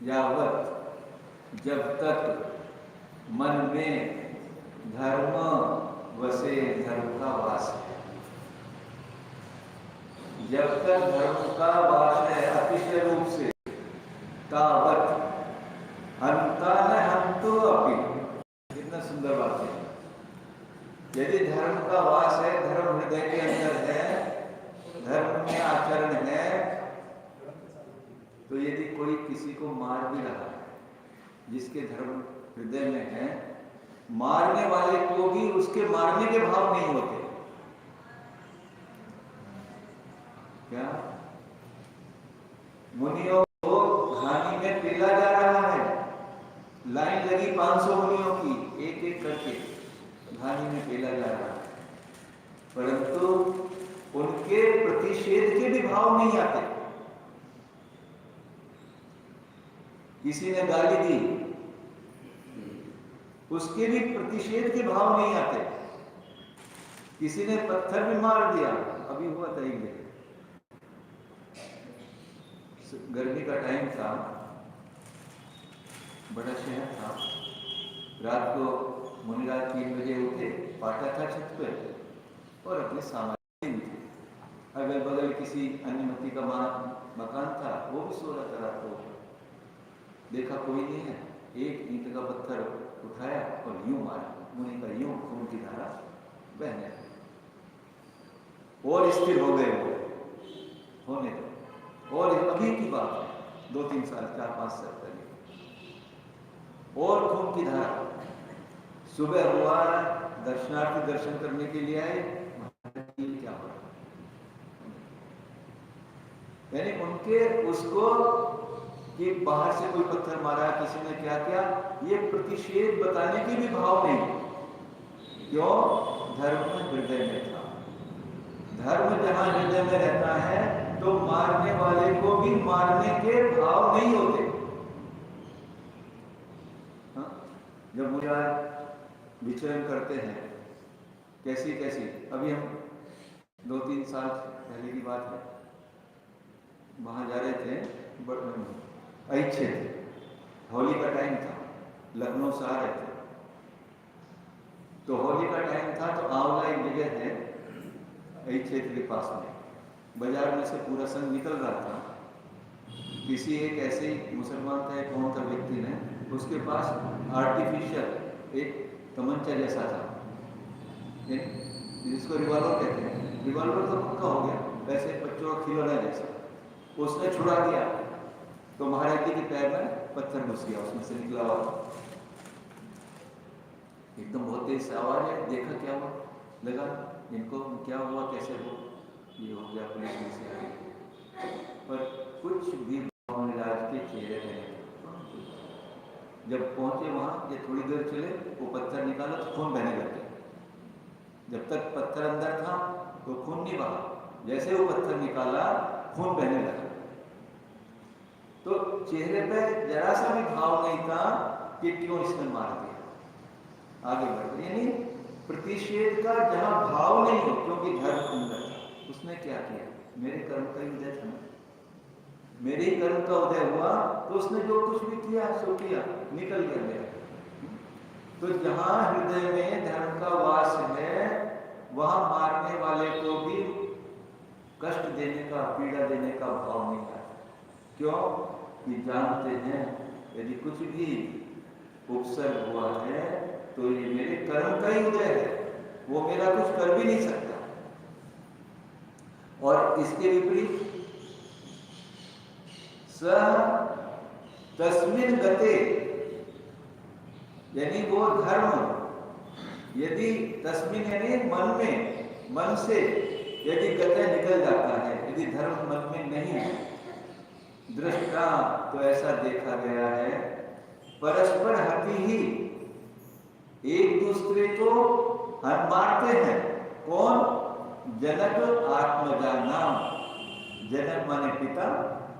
यावत जब तक मन में धर्म वसे धर्म का वास है, जब तक धर्म का वास है अतिशय रूप से, तावत हंता न हंतो अपि। कितना सुंदर बात है। यदि धर्म का वास है, धर्म हृदय के अंदर है, धर्म में आचरण है, तो यदि कोई किसी को मार भी रहा है, जिसके धर्म हृदय में है, मारने वाले को भी उसके मारने के भाव नहीं होते। क्या मुनियों को घानी में पेला जा रहा है, लाइन लगी 500 मुनियों की, एक एक करके घानी में पेला जा रहा है, परंतु उनके प्रतिषेध के भी भाव नहीं आते। किसी ने गाली दी, उसके भी प्रतिषेध के भाव नहीं आते। किसी ने पत्थर भी मार दिया, अभी हुआ था एक जगह, गर्मी का टाइम था, बड़ा शहर था, रात को मुनिराज 3 बजे उठे, पाटा था छत पे और अपने सामान थे। अगल बगल किसी अन्य मती का मकान था, वो भी सो रहा था। रात को देखा कोई नहीं है, एक ईंट का पत्थर उठाया और यूं मारा, मुनि का यूं खून की धारा बहने लगी। और स्थिर हो गए, वो होने दो। और अभी की बात है, 2-3 साल 4-5 साल पहले, और खून की धारा। सुबह हुआ, दर्शनार्थी दर्शन करने के लिए आए, क्या हो रहा, यानी उनके उसको कि बाहर से कोई पत्थर मारा, किसी ने क्या किया, ये प्रतिषेध बताने के भी भाव नहीं। क्यों? धर्म हृदय में था। धर्म जहां हृदय में रहता है तो मारने वाले को भी मारने के भाव नहीं होते। जब मुनिराज विचरण करते हैं, कैसी कैसी, अभी हम 2-3 साल पहले की बात है, वहां जा रहे थे, अच्छे होली का टाइम था, लखनऊ से आ रहे थे, तो होली का टाइम था, तो आंवला एक जगह है क्षेत्र के पास में, बाजार में से पूरा संघ निकल रहा था। किसी एक ऐसे ही मुसलमान था, कौन था व्यक्ति ने, उसके पास आर्टिफिशियल एक तमंचा जैसा था, जिसको रिवॉल्वर कहते हैं। रिवॉल्वर तो पक्का हो गया, वैसे बच्चों का खिलौना जैसा, उसने छुड़ा दिया तो महाराज जी के पैर में पत्थर घुस गया, उसमें से निकला हुआ एकदम बहुत तेज आवाज है। देखा क्या हुआ, लगा इनको क्या हुआ, कैसे हो, ये हो गया, पुलिस से आई, पर कुछ भी मुनिराज के चेहरे में नहीं। जब पहुंचे वहां, ये थोड़ी देर चले, वो पत्थर निकाला तो खून बहने लग गया। जब तक पत्थर अंदर था तो खून नहीं बहा, जैसे वो पत्थर निकाला खून बहने लगा। तो चेहरे पे जरा सा भी भाव नहीं था कि क्यों इसने मार दिया। आगे बढ़, यानी प्रतिषेध का जहां भाव नहीं हो, क्योंकि धर्म अंदर था। उसने क्या किया, मेरे कर्म का ही उदय था ना, मेरे ही कर्म का उदय हुआ, तो उसने जो कुछ भी किया सो किया, निकल गया मेरा। तो जहां हृदय में धर्म का वास है, वहां मारने वाले को भी कष्ट देने का, पीड़ा देने का भाव नहीं आता। क्यों? कि जानते हैं यदि कुछ भी उपसर्ग हुआ है तो ये मेरे कर्म का ही उदय है, वो मेरा कुछ कर भी नहीं सकता। और इसके विपरीत स तस्मिन गते, यानी वो धर्म यदि तस्मिन यानी मन में, मन से यदि गते निकल जाता है, यदि धर्म मन में नहीं है, दृष्टा तो ऐसा देखा गया है, परस्पर हति ही, एक दूसरे को मारते हैं। कौन? जनक आत्मजा नाम, जनक माने पिता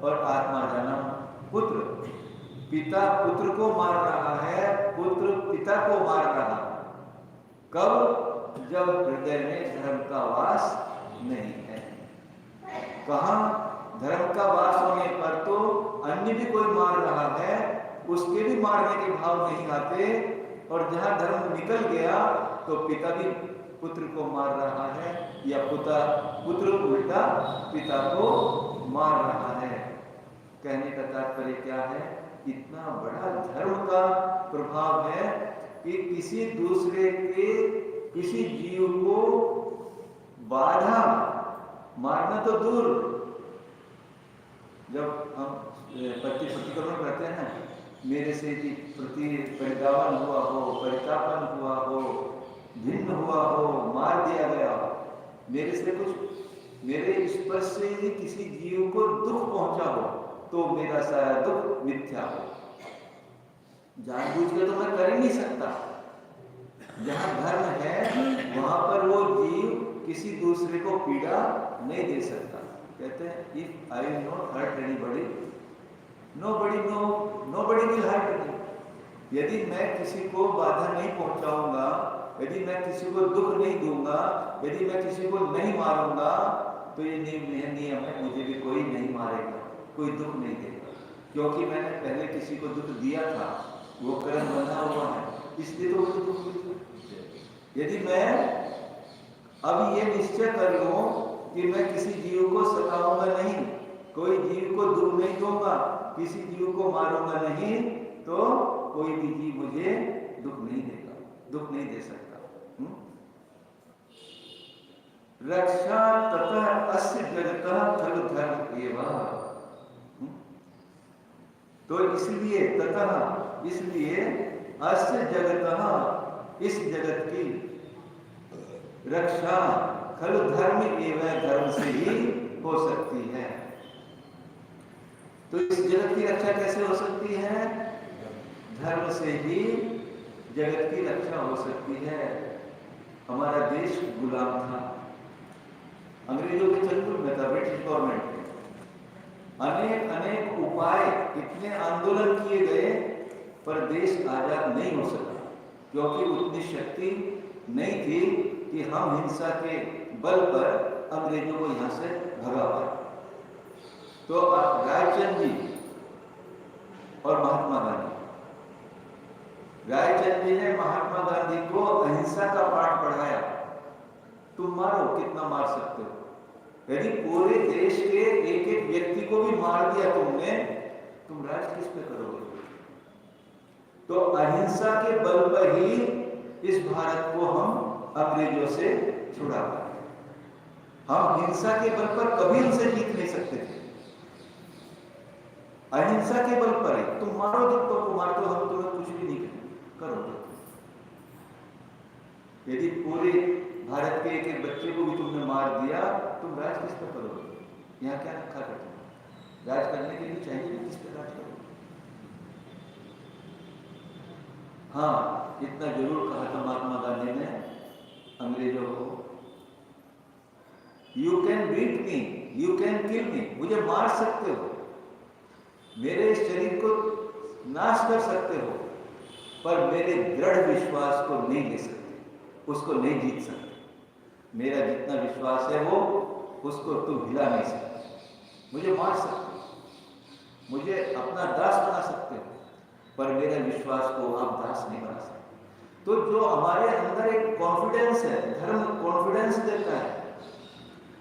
और आत्मा जाना पुत्र। पिता पुत्र को मार रहा है, पुत्र पिता को मार रहा। कब? जब हृदय में धर्म का वास नहीं है। कहां? धर्म का वास होने पर तो अन्य भी कोई मार रहा है, उसके भी मारने के भाव नहीं आते। और जहां धर्म निकल गया तो पिता भी पुत्र को मार रहा है या पुत्र उल्टा पिता को मार रहा है। कहने का तात्पर्य क्या है? इतना बड़ा धर्म का प्रभाव है कि किसी दूसरे के किसी जीव को बाधा, मारना तो दूर, जब हम प्रतिक्रमण करते हैं, मेरे से प्रति परिदावन हुआ हो, परितापन हुआ हो, भिन्न हुआ हो, मार दिया गया हो, मेरे से कुछ मेरे स्पर्श से ही किसी जीव को दुख पहुंचा हो, तो मेरा सारा दुख मिथ्या हो। जानबूझ के तो मैं कर ही नहीं सकता। जहां धर्म है वहां पर वो जीव किसी दूसरे को पीड़ा नहीं दे सकता। कहते हैं if I will not hurt anybody, nobody will hurt me. यदि मैं किसी को बाधा नहीं पहुंचाऊंगा, यदि मैं किसी को दुख नहीं दूंगा, यदि मैं किसी को नहीं मारूंगा, तो ये नियम है, मुझे भी कोई नहीं मारेगा, कोई दुख नहीं देगा, क्योंकि मैंने पहले किसी को दुख दिया था, वो कर्म बना हुआ है, इसलिए तो मुझे दुख मिलेगा। यदि मैं अब ये निश्चय कर लूं कि मैं किसी जीव को सताऊंगा नहीं, कोई जीव को दुख नहीं दूंगा, किसी जीव को मारूंगा नहीं, तो कोई भी जीव मुझे दुख नहीं देगा, दुख नहीं दे सकता। रक्षा ततः अस्य जगतः खलु धर्म एवं। तो इसलिए ततः, इसलिए अस्य जगतः, इस जगत की रक्षा खलु धर्म एवं, धर्म से ही हो सकती है। तो इस जगत की रक्षा कैसे हो सकती है? धर्म से ही जगत की रक्षा हो सकती है। हमारा देश गुलाम था, अंग्रेजों के चंगुल में था, ब्रिटिश गवर्नमेंट के। अनेक उपाय, इतने आंदोलन किए गए, पर देश आजाद नहीं हो सका, क्योंकि उतनी शक्ति नहीं थी कि हम हिंसा के बल पर अंग्रेजों को यहां से भगा पाए। तो रायचंद जी और महात्मा गांधी, रायचंद जी ने महात्मा गांधी को अहिंसा का पाठ पढ़ाया। तुम मारो, कितना मार सकते हो। यदि पूरे देश के एक एक व्यक्ति को भी मार दिया तुमने, तुम राज किस पे करोगे? तो अहिंसा के बल पर ही इस भारत को हम अंग्रेजों से छुड़ा पाए। हम हिंसा के बल पर कभी उनसे जीत नहीं सकते थे। अहिंसा के बल पर ही तुम मारो, जिनको को मार दो, हम तुम्हें कुछ भी नहीं करोगे। यदि पूरे भारत के एक एक बच्चे को भी तुमने मार दिया, तुम राज किस पर करोगे? यहाँ क्या रखा करते हो? राज करने के लिए चाहिए कि किस पर राज करोगे? हाँ, इतना जरूर कहा था महात्मा गांधी ने अंग्रेजों को, you can beat me, you can kill me, मुझे मार सकते हो, मेरे शरीर को नाश कर सकते हो, पर मेरे दृढ़ विश्वास को नहीं ले सकते, उसको नहीं जीत सकते। मेरा जितना विश्वास है वो, उसको तुम हिला नहीं सकते। मुझे मार सकते हो, मुझे अपना दास बना सकते हो, पर मेरे विश्वास को आप दास नहीं बना सकते। तो जो हमारे अंदर एक कॉन्फिडेंस है, धर्म कॉन्फिडेंस देता है,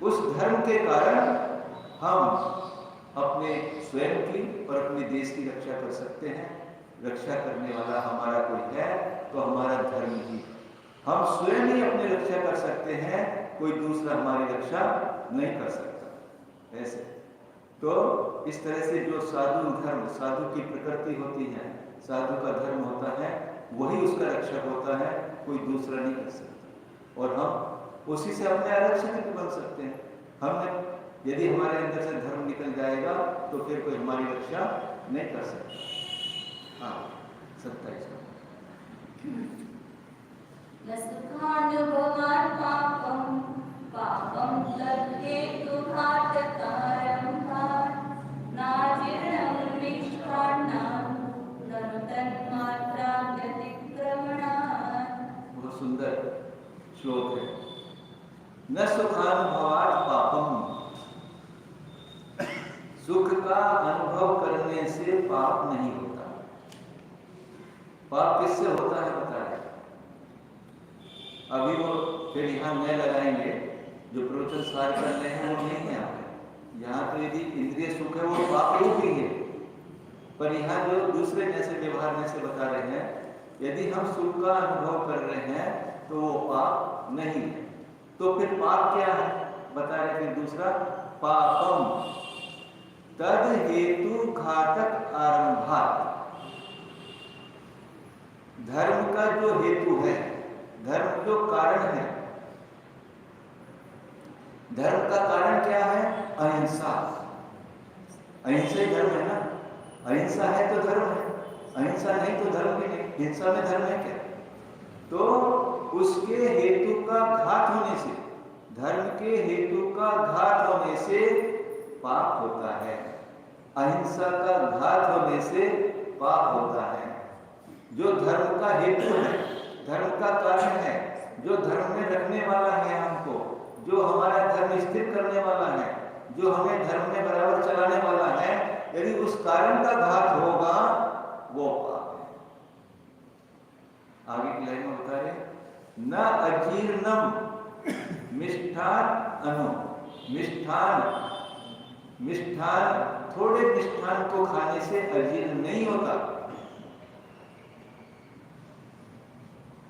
उस धर्म के कारण हम अपने स्वयं की और अपने देश की रक्षा कर सकते हैं। रक्षा करने वाला हमारा कोई है तो हमारा धर्म ही। हम स्वयं ही अपनी रक्षा कर सकते हैं, कोई दूसरा हमारी रक्षा नहीं कर सकता। ऐसे तो इस तरह से जो साधु धर्म, साधु की प्रकृति होती है, साधु का धर्म होता है, वही उसका रक्षक होता है, कोई दूसरा नहीं कर सकता। और हम उसी से अपने आरक्षक भी बन सकते हैं। हमने यदि हमारे अंदर से धर्म निकल जाएगा तो फिर कोई हमारी रक्षा नहीं कर सकता। हाँ, 27 पापम पापम तद्धेतु घातकारं नाजीर्णं निष्कारणं ननुतन्मात्रा व्यतिक्रमणात्। बहुत सुंदर श्लोक है। न सुखानुभवात् पापम, सुख का अनुभव करने से पाप नहीं होता। पाप किससे होता है बताए? अभी वो फिर यहाँ न लगाएंगे, जो प्रवचन सार कर रहे हैं वो नहीं है यहाँ तो यदि इंद्रिय सुख है वो पाप रूप ही है। पर यहाँ जो दूसरे जैसे व्यवहार में से बता रहे हैं, यदि हम सुख का अनुभव कर रहे हैं तो वो पाप नहीं है। तो फिर पाप क्या है बता रहे फिर दूसरा, पापम तद हेतु घातक आरंभात। धर्म का जो हेतु है, धर्म जो कारण है, धर्म का कारण क्या है? अहिंसा। अहिंसा ही धर्म है ना। अहिंसा है तो धर्म है, अहिंसा नहीं तो धर्म भी नहीं। हिंसा में धर्म है क्या? तो उसके हेतु का घात होने से, धर्म के हेतु का घात होने से पाप होता है। अहिंसा का घात होने से पाप होता है। जो धर्म का हेतु है, धर्म का कारण है, जो धर्म में रखने वाला है हमको, जो हमारा धर्म स्थिर करने वाला है, जो हमें धर्म में बराबर चलाने वाला है, यदि उस कारण का घात होगा वो पाप है। आगे की लाइन में बता रहे, न अजीर्णम मिष्ठान अनु। मिष्ठान थोड़े मिष्ठान को खाने से अजीर्ण नहीं होता।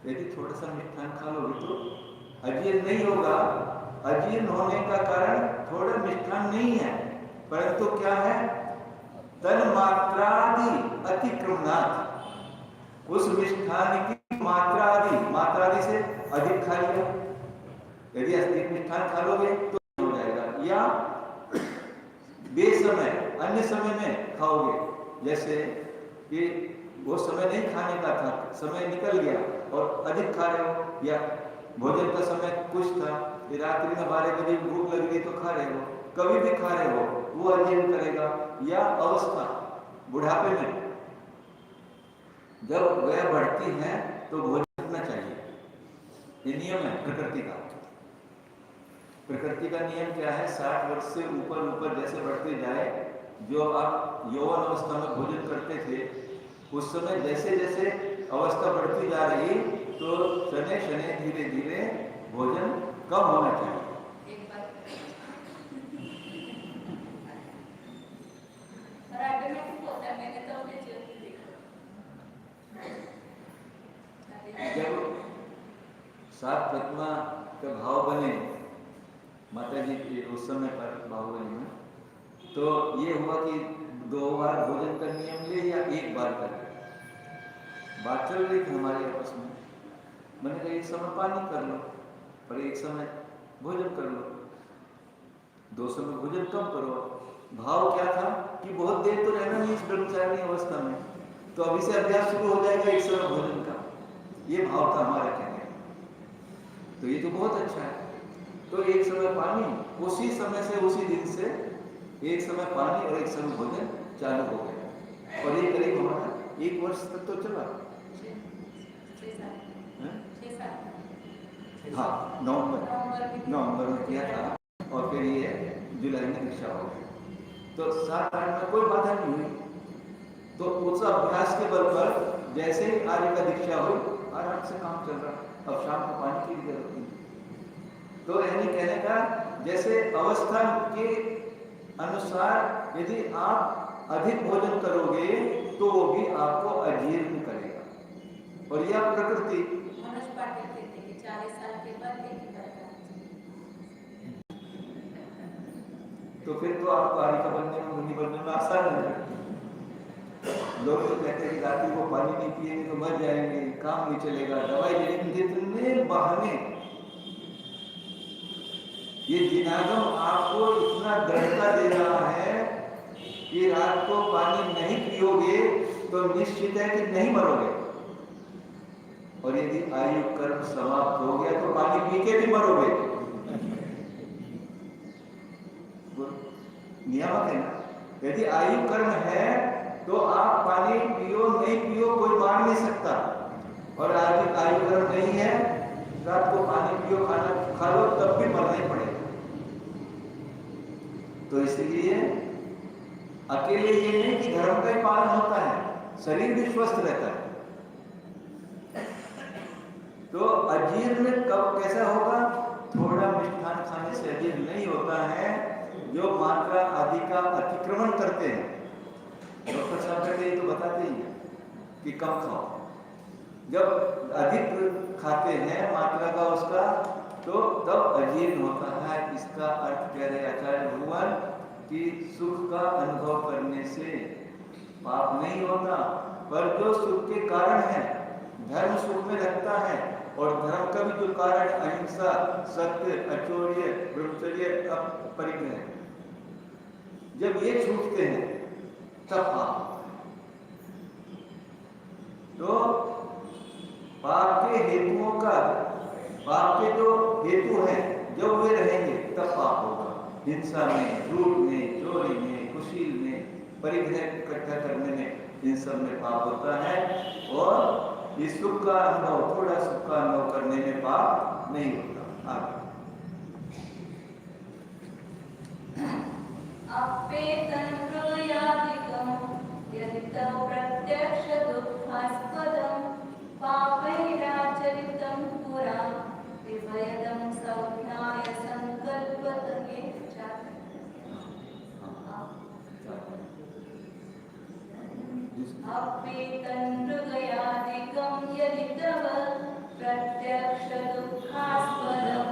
यदि थोड़ा सा मिष्ठान खा लोगे तो अजीर्ण नहीं होगा। अजीर्ण होने का कारण थोड़ा मिष्ठान नहीं है, परंतु क्या है? तन मात्रादि अतिक्रमणात्। उस मिष्ठान की मात्रा आदि से अधिक खा लिया। यदि अधिक मिष्ठान खा लोगे तो हो जाएगा, या बेसमय अन्य समय में खाओगे, जैसे कि वो समय नहीं खाने का था, समय निकल गया और अधिक खा रहे हो, या भोजन का समय कुछ था, रात्रि में 12 बजे भूख लग गई तो खा रहे हो, कभी भी खा रहे हो, वो अजीर्ण करेगा। या अवस्था, बुढ़ापे में जब वह बढ़ती है तो भोजन करना चाहिए। ये नियम है प्रकृति का। प्रकृति का नियम क्या है? 60 वर्ष से ऊपर जैसे बढ़ते जाए, जो आप यौवन अवस्था में भोजन करते थे, उस समय जैसे जैसे अवस्था बढ़ती जा रही तो शनै शनै धीरे धीरे भोजन कम होना चाहिए। जब सात प्रतिमा का भाव बने माता जी के उस समय पर बाहुबली में, तो ये हुआ कि 2 बार भोजन का नियम ले या 1 बार कर। बात चल रही थी हमारे आपस में, मैंने कहा एक समय पानी कर लो और एक समय भोजन कर लो, 2 समय भोजन कम करो। भाव क्या था कि बहुत देर तो रहना नहीं इस ब्रह्मचारिणी अवस्था में, तो अभी से अभ्यास शुरू हो जाएगा एक समय भोजन का। ये भाव था हमारा कहने। तो ये तो बहुत अच्छा है। तो एक समय पानी, उसी समय से उसी दिन से एक समय पानी और एक समय भोजन चालू हो गया, और ये करीब हमारा 1 वर्ष तक तो चला। हाँ, नवंबर में किया था, और फिर ये जुलाई में दीक्षा हो गई। तो 7-8 में कोई बाधा नहीं हुई। तो उस अभ्यास के बल पर जैसे ही आर्य का दीक्षा हुई, आराम से काम चल रहा। अब शाम को पानी की जरूरत नहीं। तो यानी कहने का, जैसे अवस्था के अनुसार यदि आप अधिक भोजन करोगे तो वो भी आपको अजीर्ण करेगा। और यह प्रकृति, मनोज पाटिल कहते हैं कि 40 साल के बाद तो फिर तो आपको आर्य का बनने में, मुनि बनने में आसान है। लोग तो कहते हैं कि रात्रि को पानी नहीं पिएंगे तो मर जाएंगे, काम नहीं चलेगा, दवाई लेने, जितने बहाने। ये जिनागम आपको इतना दृढ़ता दे रहा है कि रात को पानी नहीं पियोगे तो निश्चित है कि नहीं मरोगे, और यदि आयु कर्म समाप्त हो गया तो पानी पी के भी मरोगे। नियामक है ना। यदि आयु कर्म है तो आप पानी पियो नहीं पियो कोई मार नहीं सकता, और आज आयु कर्म नहीं है, रात को पानी पियो, खाना खा लो, तब भी मरना ही पड़ेगा। तो इसलिए अकेले ये नहीं कि धर्म का ही पालन होता है, शरीर भी स्वस्थ रहता है। तो अजीर्ण कब कैसा होगा? थोड़ा मिष्ठान खाने से अजीर्ण नहीं होता है। जो मात्रा आदि का अतिक्रमण करते हैं, डॉक्टर साहब कहते हैं तो बताते ही हैं कि कम खाओ। जब अधिक खाते हैं मात्रा का उसका, तो तब अजीर्ण होता है। इसका अर्थ कह रहे आचार्य भगवान कि सुख का अनुभव करने से पाप नहीं होता, पर जो सुख के कारण है, धर्म सुख में रखता है, और धर्म का भी जो कारण अहिंसा, सत्य, अचौर्य, ब्रह्मचर्य, परिग्रह, जब ये छूटते हैं तब पाप। तो पाप के हेतुओं का, पाप के जो हेतु हैं जब वे रहेंगे तब पाप होगा। हिंसा में, झूठ में, चोरी में, कुशील में, परिग्रह इकट्ठा करने में, इन सब में पाप होता है। और इस सुख का अनुभव, थोड़ा सुख का अनुभव करने में पाप नहीं होता। आगे प्रत्यक्ष दुःखास्पदं पापैराचरितं पुरा विभयदं सौख्याय संकल्पतये च। अप्येतन्मृगयादिकं यदि तव प्रत्यक्ष दुःखास्पदं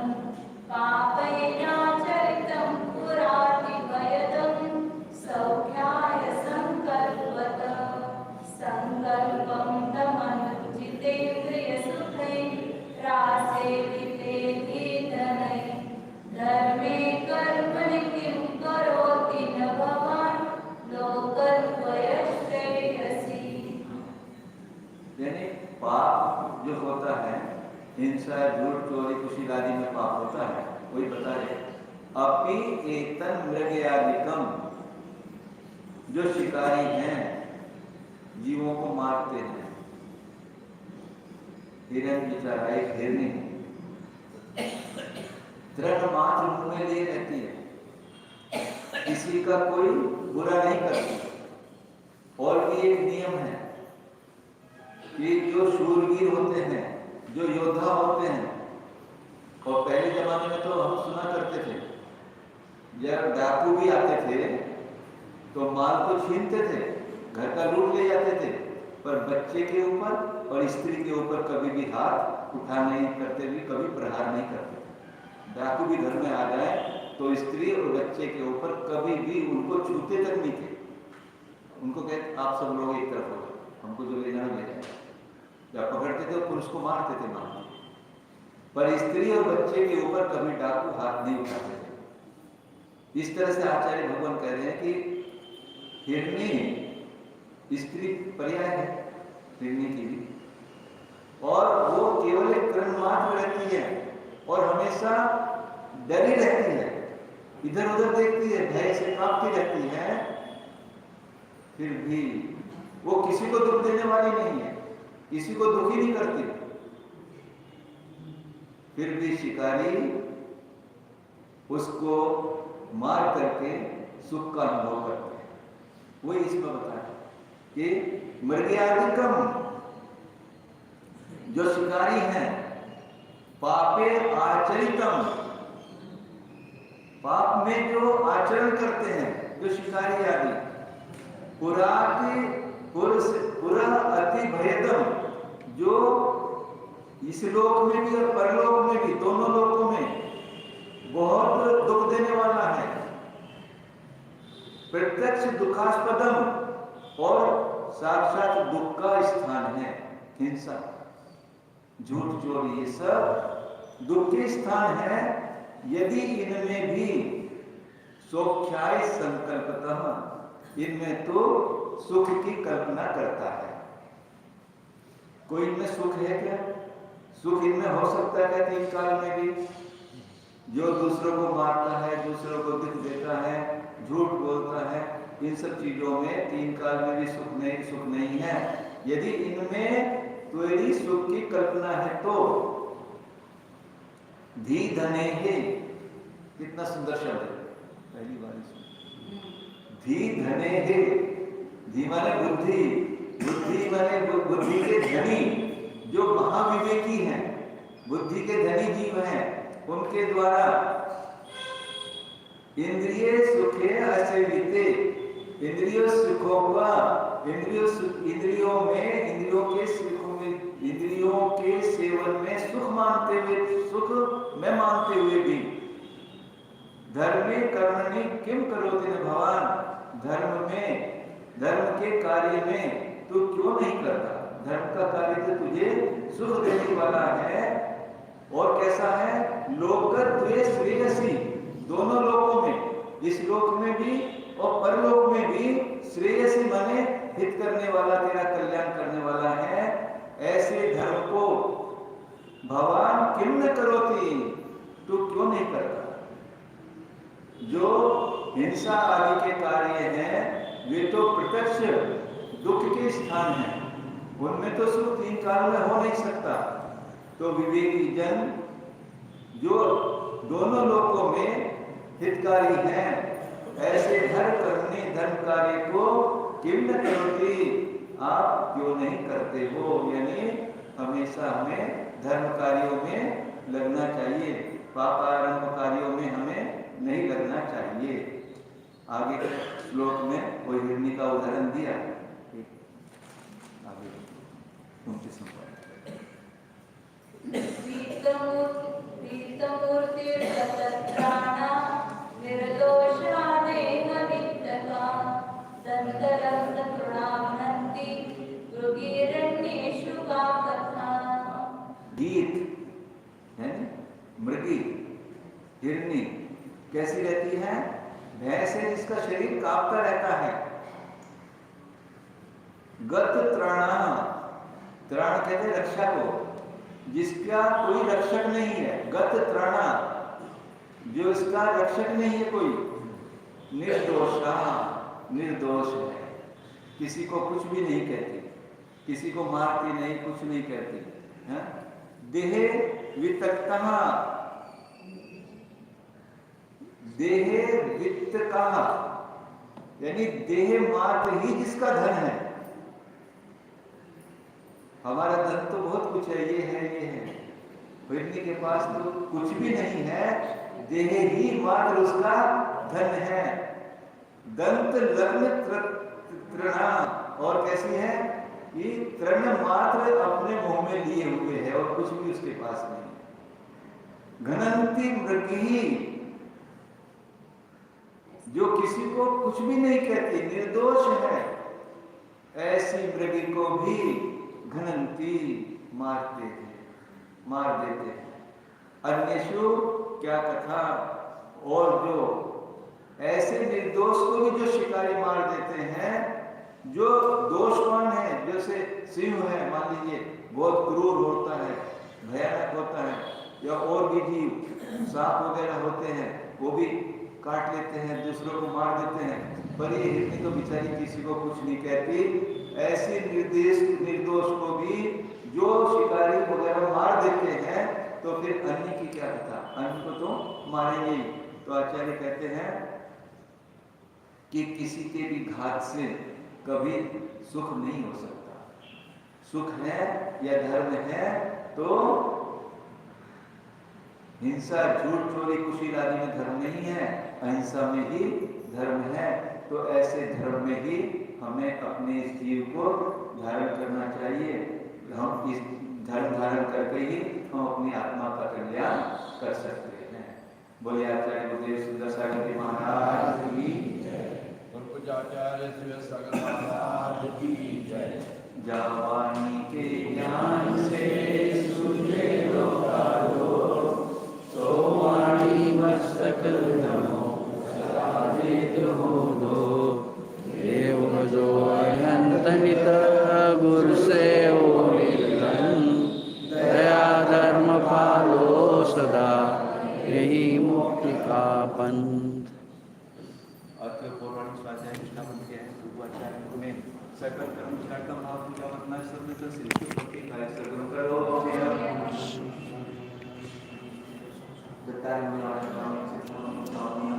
पापैराचरितं पुरा विभयदं सौख्याय संकल्पत। संकल्पं दमनुचितेन्द्रियसुखै रासेविते धीधनै धर्मे कर्मणि किं करोति न भवान् लोकद्वयश्रेयसी। यानी पाप जो होता है, हिंसा, झूठ, चोरी, कुशील आदि में पाप होता है, वही बता रहे। अपि एतन मृगयादिकम, जो शिकारी हैं, जीवों को मारते हैं। हिरण बेचारा एक हिरनी तृण मात्र मुंह में लिए रहती है, किसी का कोई बुरा नहीं करती। और भी एक नियम है कि जो शूरवीर होते हैं, जो योद्धा होते हैं, और पहले जमाने में तो हम सुना करते थे, जब डाकू भी आते थे तो माल को छीनते थे, घर का लूट ले जाते थे, पर बच्चे के ऊपर और स्त्री के ऊपर कभी भी हाथ उठा नहीं करते, भी कभी प्रहार नहीं करते। डाकू भी घर में आ जाए तो स्त्री और बच्चे के ऊपर कभी भी उनको छूते तक नहीं थे। उनको कहते आप सब लोग एक तरफ हो, हमको जो लेना है ले जाए। जब पकड़ते थे पुरुष को मारते थे, मारते, पर स्त्री और बच्चे के ऊपर कभी डाकू हाथ नहीं उठाते थे। इस तरह से आचार्य भगवान कह रहे हैं कि हिरनी स्त्री पर्याय है हिरनी की भी, और वो केवल एक कर्ण मात्र रहती है और हमेशा डरी रहती है, इधर उधर देखती है, भय से कांपती रहती है। फिर भी वो किसी को दुख देने वाली नहीं है, किसी को दुखी नहीं करती। फिर भी शिकारी उसको मार करके सुख का अनुभव करते हैं। वही इसमें बताया कि मृगयादिकम, जो शिकारी हैं, पापे आचरितम, पाप में जो आचरण करते हैं, जो शिकारी आदि, पुरा अति भयदम, जो इस लोक में भी और परलोक में भी, दोनों लोकों में बहुत दुख देने वाला है। प्रत्यक्ष दुखास्पदम, और साक्षात दुख का स्थान है। हिंसा, झूठ, चोरी, ये सब दुख के स्थान है। यदि इनमें भी सौख्याय संकल्पतः, इनमें तो सुख की कल्पना करता है। कोई इनमें सुख है क्या? सुख इनमें हो सकता है तीन काल में भी? जो दूसरों को मारता है, दूसरों को दुख देता है, झूठ बोलता है, इन सब चीजों में तीन काल में भी सुख नहीं है। यदि इनमें त्वरी सुख की कल्पना है तो धी धने, कितना सुंदर शब्द है, पहली बार सुन। धी धने है, धी माने बुद्धि, बुद्धि माने बुद्धि के धनी, जो महाविवेकी हैं, बुद्धि के धनी जीव हैं, उनके द्वारा इंद्रिय सुखे असेविते, इंद्रियों सुखों का, इंद्रियों में, इंद्रियों के सेवन में सुख मानते हुए, सुख में मानते हुए भी धर्मे कर्मणि किम करोति न भवान, धर्म के कार्य में तू क्यों नहीं करता? धर्म का कार्य तो तुझे सुख देने वाला है, और कैसा है? लोकद्वय श्रेयसी, दोनों लोकों में, इस लोक में भी और परलोक में भी, श्रेयसी माने हित करने वाला, तेरा कल्याण करने वाला है। ऐसे धर्म को भगवान किम न करोति, तू क्यों नहीं करता? जो हिंसा आदि के कार्य हैं वे तो प्रत्यक्ष दुख के स्थान हैं, उनमें तो सुख तीन काल में हो नहीं सकता। तो विवेकी जन जो दोनों लोकों में हितकारी हैं, ऐसे धर्म कार्य को किम न करोति, आप क्यों नहीं करते हो? यानी हमेशा हमें धर्म कार्यों में लगना चाहिए, पापारंभ कार्यों में हमें नहीं लगना चाहिए। आगे के श्लोक में वही हिरणी का उदाहरण दिया। आगे उनके संपर्क गीत है, मृगी हिरणी कैसी रहती है? भैंस है जिसका शरीर कांपता रहता है। गत त्राणा, त्राण कहते हैं रक्षा को, जिसका कोई रक्षक नहीं है। गत त्राणा, जो इसका रक्षक नहीं है कोई। निर्दोषा, निर्दोष है, किसी को कुछ भी नहीं कहती, किसी को मारती नहीं, कुछ नहीं कहती है। देहे वितक्तः, देहे वित्त का, यानी देह मात्र ही जिसका धन है। हमारा धन तो बहुत कुछ है, ये है, ये है। हिरणी के पास तो कुछ भी नहीं है, देह ही मात्र उसका धन है। दंत लग्न तृणा, और कैसी है? ये तृण मात्र अपने मुंह में लिए हुए है और कुछ भी उसके पास नहीं। घनंती मृगी, जो किसी को कुछ भी नहीं कहती, निर्दोष है, ऐसी मृगी को भी घनंती मार देते हैं। अन्येषु क्या कथा, और जो ऐसे निर्दोष को भी जो शिकारी मार देते हैं, जो दोषवान है, जैसे सिंह है मान लीजिए, बहुत क्रूर होता है, भयानक होता है, या और भी जीव सांप वगैरह होते हैं, वो भी काट लेते हैं, दूसरों को मार देते हैं, पर ये हिरणी तो बेचारी किसी को कुछ नहीं कहती। ऐसी निर्दोष को भी जो शिकारी वगैरह मार देते हैं, तो फिर अन्य की क्या कथा? अन्य को तो मारेंगे ही। तो आचार्य कहते हैं कि किसी के भी घात से कभी सुख नहीं हो सकता। सुख है या धर्म है तो हिंसा, झूठ, चोरी, कुशील आदि में धर्म नहीं है, अहिंसा में ही धर्म है। तो ऐसे धर्म में ही हमें अपने इस जीव को धारण करना चाहिए। हम इस धर्म धारण करके ही हम अपनी आत्मा का कल्याण कर सकते हैं। बोले आचार्य गुरुदेव सुंदर सागर जी महाराज की जय। जावानी के ज्ञान से सूझे लोकालो, तो वाणी मस्तक नमो सदा वेद हो दो। एवं जो अनंत हित गुरु से दया धर्म पालो सदा, यही मुक्ति का पंथ। अथ पौराणिक स्वाध्याय कृष्णा मंत्र के पूर्वाचार्य में सकल कर्म का भाव पूजा अपना सब में तो सिद्ध होके कार्य सर्व करो।